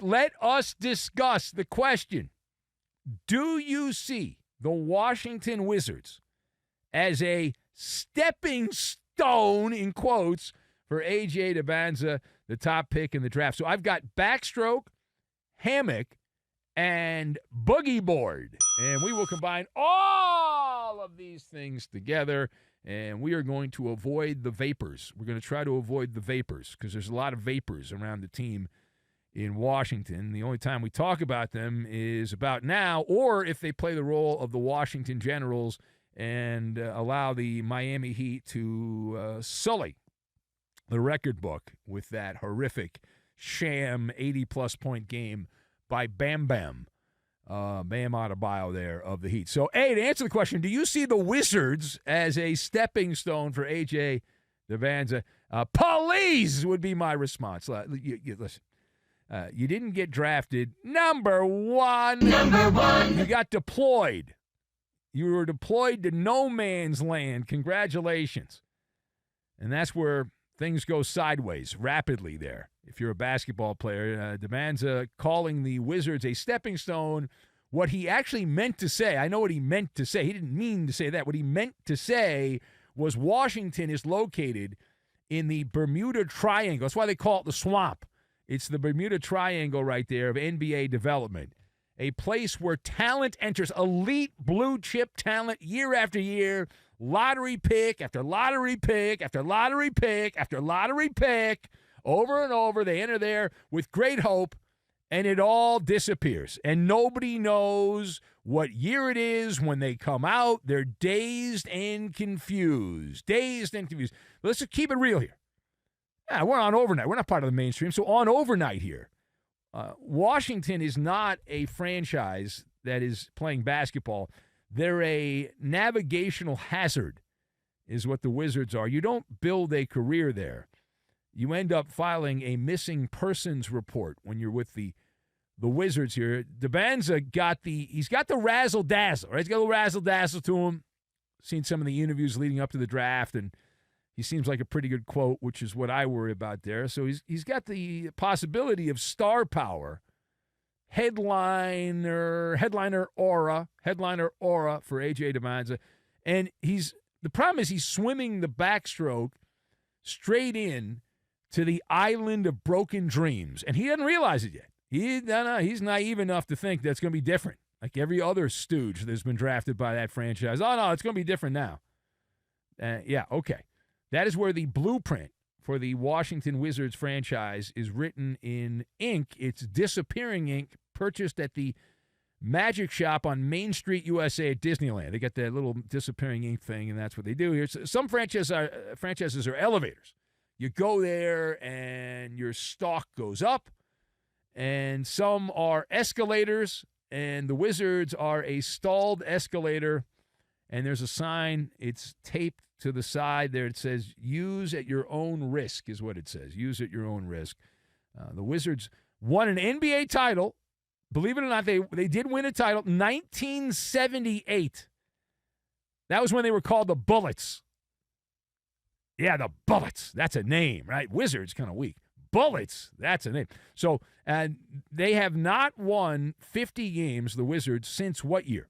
let us discuss the question. Do you see the Washington Wizards as a stepping stone, in quotes, for A.J. Dybantsa, the top pick in the draft? So I've got backstroke, hammock, and boogie board. And we will combine all of these things together, and we are going to avoid the vapors. We're going to try to avoid the vapors because there's a lot of vapors around the team in Washington. The only time we talk about them is about now, or if they play the role of the Washington Generals and allow the Miami Heat to sully the record book with that horrific sham 80-plus point game by Bam Bam Adebayo there of the Heat. So, A, to answer the question, do you see the Wizards as a stepping stone for A.J. Dybantsa? Please would be my response. Listen, you didn't get drafted. Number one. You got deployed. You were deployed to no man's land. Congratulations. And that's where things go sideways rapidly there. If you're a basketball player, Dybantsa calling the Wizards a stepping stone, what he actually meant to say, I know what he meant to say. He didn't mean to say that. What he meant to say was Washington is located in the Bermuda Triangle. That's why they call it the swamp. It's the Bermuda Triangle right there of NBA development, a place where talent enters, elite blue-chip talent year after year, lottery pick after lottery pick after lottery pick after lottery pick. Over and over, they enter there with great hope, and it all disappears. And nobody knows what year it is when they come out. They're dazed and confused. Dazed and confused. Let's just keep it real here. Yeah, we're on overnight. We're not part of the mainstream, so on overnight here. Washington is not a franchise that is playing basketball. They're a navigational hazard is what the Wizards are. You don't build a career there. You end up filing a missing persons report when you're with the Wizards here. Dybantsa he's got the razzle-dazzle, right? He's got a little razzle-dazzle to him. Seen some of the interviews leading up to the draft, and he seems like a pretty good quote, which is what I worry about there. So he's got the possibility of star power, headliner aura for A.J. Dybantsa. And the problem is he's swimming the backstroke straight in to the island of broken dreams, and he doesn't realize it yet. He's naive enough to think that's going to be different, like every other stooge that's been drafted by that franchise. Oh, no, it's going to be different now. Yeah, okay. That is where the blueprint for the Washington Wizards franchise is written in ink. It's disappearing ink, purchased at the Magic Shop on Main Street, USA at Disneyland. They got that little disappearing ink thing, and that's what they do here. Some franchises are elevators. You go there, and your stock goes up, and some are escalators, and the Wizards are a stalled escalator, and there's a sign. It's taped to the side there. It says, use at your own risk is what it says. Use at your own risk. The Wizards won an NBA title. Believe it or not, they did win a title. 1978. That was when they were called the Bullets. Yeah, the Bullets. That's a name, right? Wizards, kind of weak. Bullets, that's a name. So they have not won 50 games, the Wizards, since what year?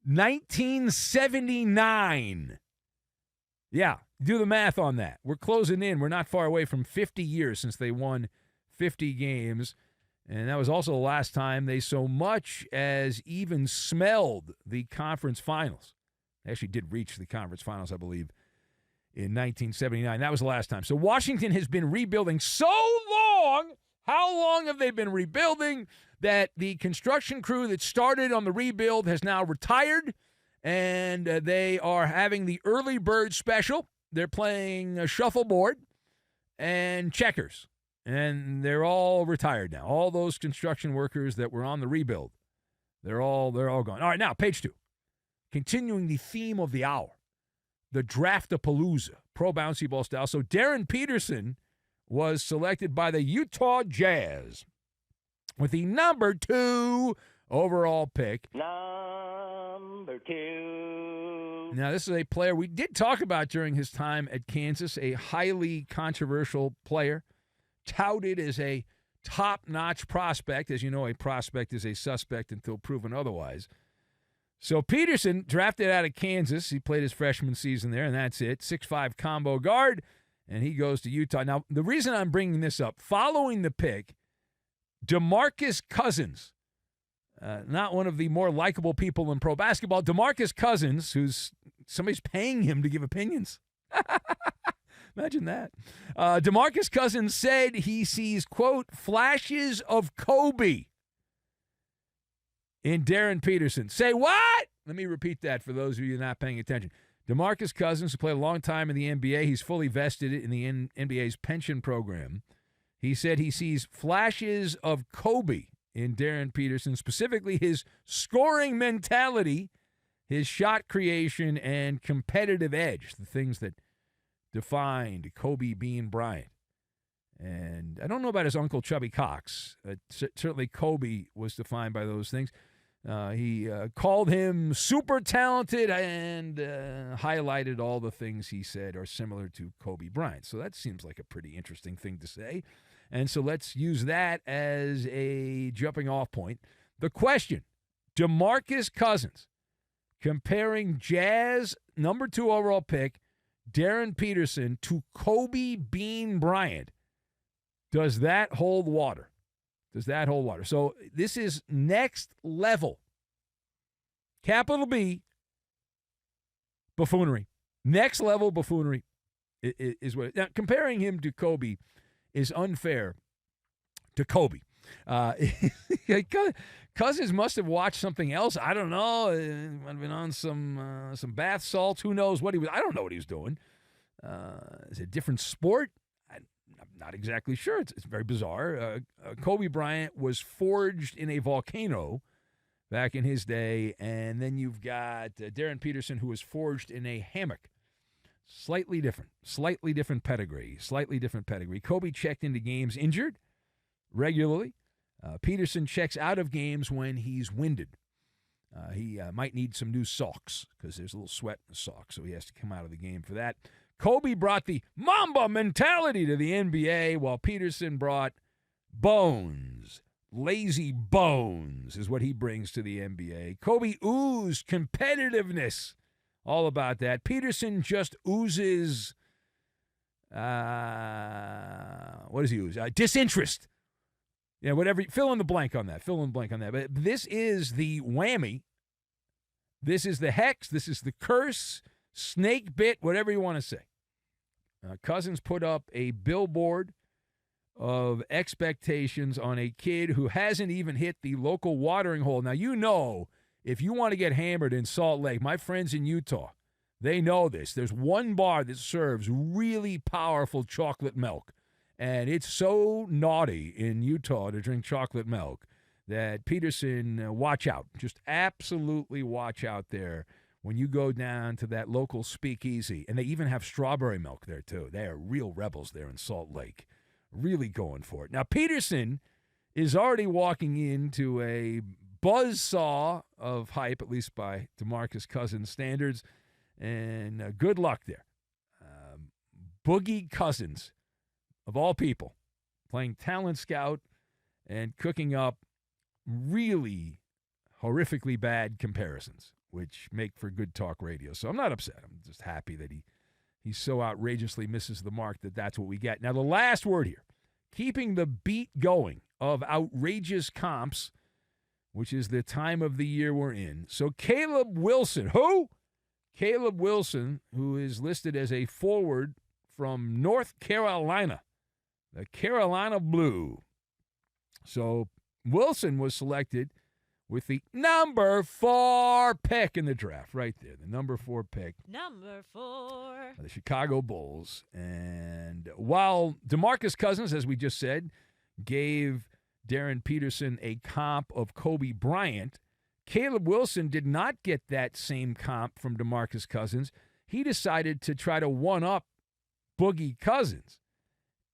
1979. Yeah, do the math on that. We're closing in. We're not far away from 50 years since they won 50 games. And that was also the last time they so much as even smelled the conference finals. They actually did reach the conference finals, I believe, in 1979. That was the last time. So Washington has been rebuilding so long. How long have they been rebuilding that the construction crew that started on the rebuild has now retired, and they are having the early bird special. They're playing shuffleboard and checkers, and they're all retired now. All those construction workers that were on the rebuild, they're all gone. All right, now, page 2. Continuing the theme of the hour, the Draftapalooza, pro bouncy ball style. So Darren Peterson was selected by the Utah Jazz with the number 2 overall pick. Number 2. Now, this is a player we did talk about during his time at Kansas, a highly controversial player, touted as a top-notch prospect. As you know, a prospect is a suspect until proven otherwise. So Peterson, drafted out of Kansas. He played his freshman season there, and that's it. 6'5" combo guard, and he goes to Utah. Now, the reason I'm bringing this up, following the pick, DeMarcus Cousins, not one of the more likable people in pro basketball, DeMarcus Cousins, who's somebody's paying him to give opinions. Imagine that. DeMarcus Cousins said he sees, quote, flashes of Kobe in Darren Peterson. Say what? Let me repeat that for those of you not paying attention. DeMarcus Cousins, who played a long time in the NBA, he's fully vested in the NBA's pension program. He said he sees flashes of Kobe in Darren Peterson, specifically his scoring mentality, his shot creation, and competitive edge, the things that defined Kobe Bean Bryant. And I don't know about his uncle Chubby Cox. Certainly Kobe was defined by those things. He called him super talented and highlighted all the things he said are similar to Kobe Bryant. So that seems like a pretty interesting thing to say. And so let's use that as a jumping off point. The question, DeMarcus Cousins comparing Jazz number 2 overall pick, Darren Peterson, to Kobe Bean Bryant. Does that hold water? Does that hold water? So this is next level. Capital B, buffoonery. Next level buffoonery is what. Now, comparing him to Kobe is unfair to Kobe. Cousins must have watched something else. I don't know. Might have been on some bath salts. Who knows what he was? I don't know what he was doing. Is it a different sport? I'm not exactly sure. It's very bizarre. Kobe Bryant was forged in a volcano back in his day, and then you've got Darren Peterson, who was forged in a hammock. Slightly different pedigree. Kobe checked into games injured regularly. Peterson checks out of games when he's winded. He might need some new socks because there's a little sweat in the socks, so he has to come out of the game for that. Kobe brought the Mamba mentality to the NBA, while Peterson brought bones. Lazy bones is what he brings to the NBA. Kobe oozed competitiveness. All about that. Peterson just oozes, what does he ooze? Disinterest. Yeah, whatever. Fill in the blank on that. But this is the whammy. This is the hex. This is the curse, snake bit, whatever you want to say. Cousins put up a billboard of expectations on a kid who hasn't even hit the local watering hole. Now, you know, if you want to get hammered in Salt Lake, my friends in Utah, they know this. There's one bar that serves really powerful chocolate milk, and it's so naughty in Utah to drink chocolate milk that Peterson, watch out. Just absolutely watch out there when you go down to that local speakeasy. And they even have strawberry milk there, too. They are real rebels there in Salt Lake, really going for it. Now, Peterson is already walking into a buzzsaw of hype, at least by DeMarcus Cousins standards, and good luck there. Boogie Cousins, of all people, playing talent scout and cooking up really horrifically bad comparisons, which make for good talk radio. So I'm not upset. I'm just happy that he so outrageously misses the mark that that's what we get. Now, the last word here, keeping the beat going of outrageous comps, which is the time of the year we're in. So Caleb Wilson, who? Caleb Wilson, who is listed as a forward from North Carolina, the Carolina Blue. So Wilson was selected with the number 4 pick in the draft, right there, the number 4 pick. Number 4. The Chicago Bulls. And while DeMarcus Cousins, as we just said, gave Darren Peterson a comp of Kobe Bryant, Caleb Wilson did not get that same comp from DeMarcus Cousins. He decided to try to one-up Boogie Cousins.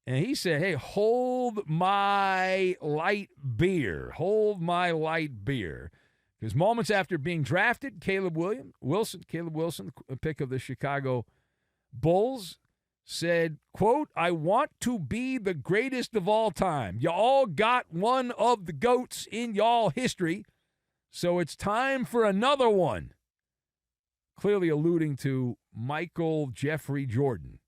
And he said, hey, hold my light beer. Hold my light beer. Because moments after being drafted, Caleb Wilson, the pick of the Chicago Bulls, said, quote, "I want to be the greatest of all time. Y'all got one of the GOATs in y'all history, so it's time for another one." Clearly alluding to Michael Jeffrey Jordan.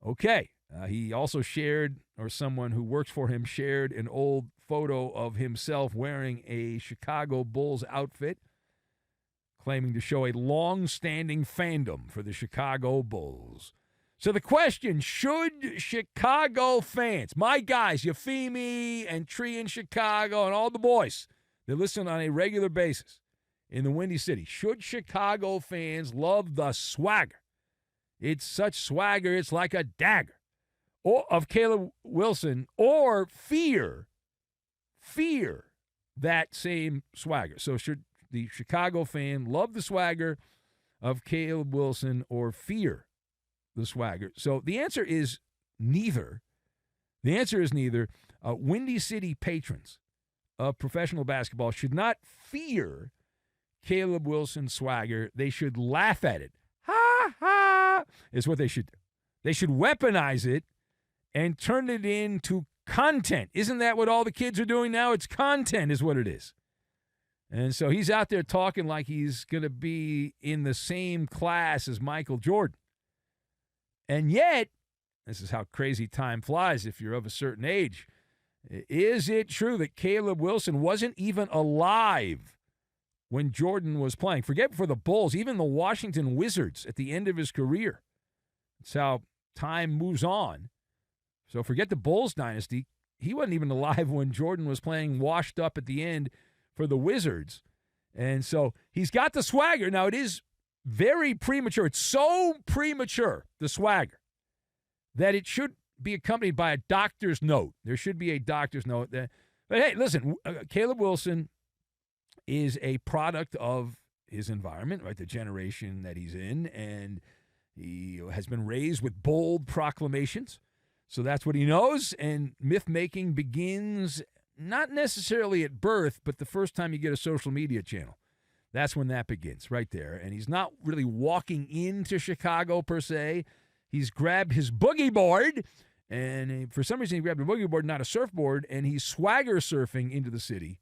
Okay. He also shared, or someone who works for him shared, an old photo of himself wearing a Chicago Bulls outfit, claiming to show a long-standing fandom for the Chicago Bulls. So the question, should Chicago fans, my guys, Yafimi and Tree in Chicago and all the boys that listen on a regular basis in the Windy City, should Chicago fans love the swagger? It's such swagger, it's like a dagger, or of Caleb Wilson, or fear that same swagger. So should the Chicago fan love the swagger of Caleb Wilson or fear the swagger? So the answer is neither. The answer is neither. Windy City patrons of professional basketball should not fear Caleb Wilson's swagger. They should laugh at it. Ha ha is what they should do. They should weaponize it and turn it into content. Isn't that what all the kids are doing now? It's content is what it is. And so he's out there talking like he's going to be in the same class as Michael Jordan. And yet, this is how crazy time flies if you're of a certain age. Is it true that Caleb Wilson wasn't even alive when Jordan was playing? Forget for the Bulls, even the Washington Wizards at the end of his career. That's how time moves on. So forget the Bulls dynasty. He wasn't even alive when Jordan was playing washed up at the end for the Wizards. And so he's got the swagger. Now, it is very premature. It's so premature, the swagger, that it should be accompanied by a doctor's note. There should be a doctor's note. But hey, listen, Caleb Wilson is a product of his environment, right? The generation that he's in, and he has been raised with bold proclamations. So that's what he knows, and myth-making begins not necessarily at birth, but the first time you get a social media channel. That's when that begins, right there. And he's not really walking into Chicago, per se. He's grabbed his boogie board, and for some reason he grabbed a boogie board, not a surfboard, and he's swagger surfing into the city.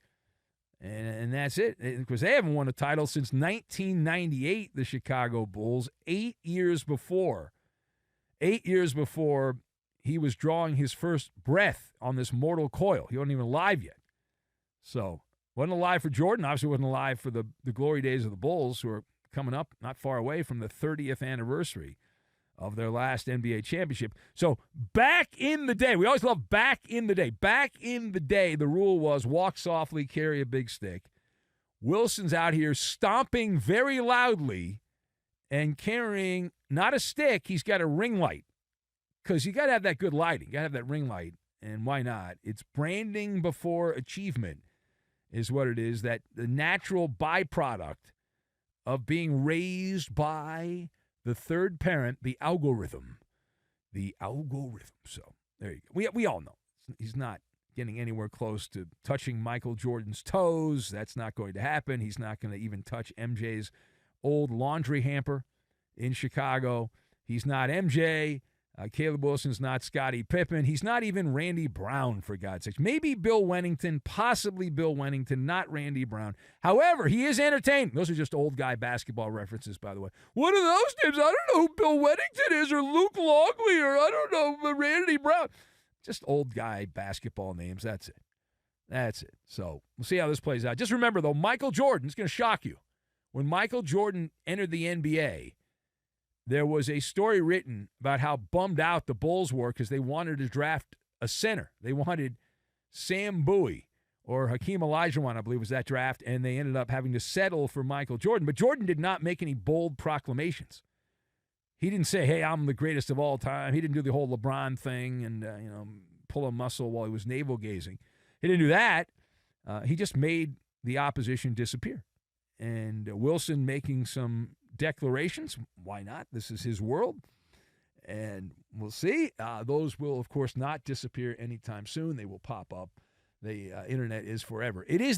And that's it, because they haven't won a title since 1998, the Chicago Bulls, 8 years before. 8 years before he was drawing his first breath on this mortal coil. He wasn't even alive yet. So, wasn't alive for Jordan. Obviously wasn't alive for the glory days of the Bulls, who are coming up not far away from the 30th anniversary of their last NBA championship. So, back in the day, we always love back in the day. Back in the day, the rule was walk softly, carry a big stick. Wilson's out here stomping very loudly and carrying not a stick, he's got a ring light. Because you got to have that good lighting. You got to have that ring light. And why not? It's branding before achievement is what it is. That the natural byproduct of being raised by the third parent, the algorithm. The algorithm. So there you go. We all know. He's not getting anywhere close to touching Michael Jordan's toes. That's not going to happen. He's not going to even touch MJ's old laundry hamper in Chicago. He's not MJ. Caleb Wilson's not Scottie Pippen. He's not even Randy Brown, for God's sakes. Maybe Bill Wennington, possibly Bill Wennington, not Randy Brown. However, he is entertaining. Those are just old guy basketball references, by the way. What are those names? I don't know who Bill Wennington is, or Luke Longley, or I don't know, Randy Brown. Just old guy basketball names. That's it. That's it. So we'll see how this plays out. Just remember, though, Michael Jordan, it's going to shock you. When Michael Jordan entered the NBA, there was a story written about how bummed out the Bulls were because they wanted to draft a center. They wanted Sam Bowie or Hakeem Olajuwon, I believe was that draft, and they ended up having to settle for Michael Jordan. But Jordan did not make any bold proclamations. He didn't say, hey, I'm the greatest of all time. He didn't do the whole LeBron thing and pull a muscle while he was navel-gazing. He didn't do that. He just made the opposition disappear. And Wilson making some declarations. Why not? This is his world. And we'll see. Those will, of course, not disappear anytime soon. They will pop up. The internet is forever. It is